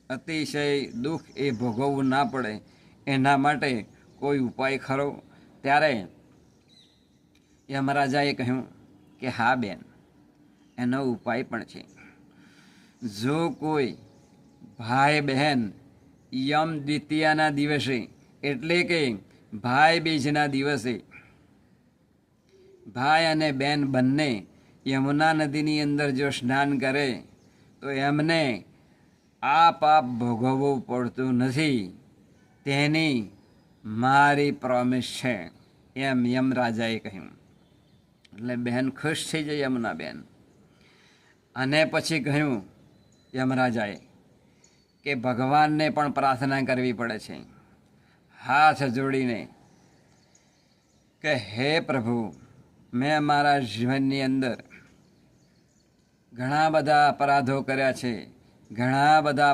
અતિશય દુઃખ એ ભોગવવું ના પડે એના માટે કોઈ ઉપાય ખરો? ત્યારે યમરાજાએ કહ્યું કે હા બેન, એનો ઉપાય પણ છે. જો કોઈ ભાઈ બહેન યમ દ્વિતીયાના દિવસે એટલે કે ભાઈ બીજના દિવસે ભાઈ અને બેન બંને યમુના નદીની અંદર જો સ્નાન કરે તો એમને આ પાપ ભોગવવું પડતું નથી. તેની મારી પ્રોમિસ છે, એમ યમરાજાએ કહ્યું. એટલે બહેન ખુશ થઈ જાય, યમુના બેન. અને પછી કહ્યું યમરાજાએ કે ભગવાનને પણ પ્રાર્થના કરવી પડે છે, હાથ જોડીને કે હે પ્રભુ, મેં મારા જીવનની અંદર ઘણા બધા અપરાધો કર્યા છે, ઘણા બધા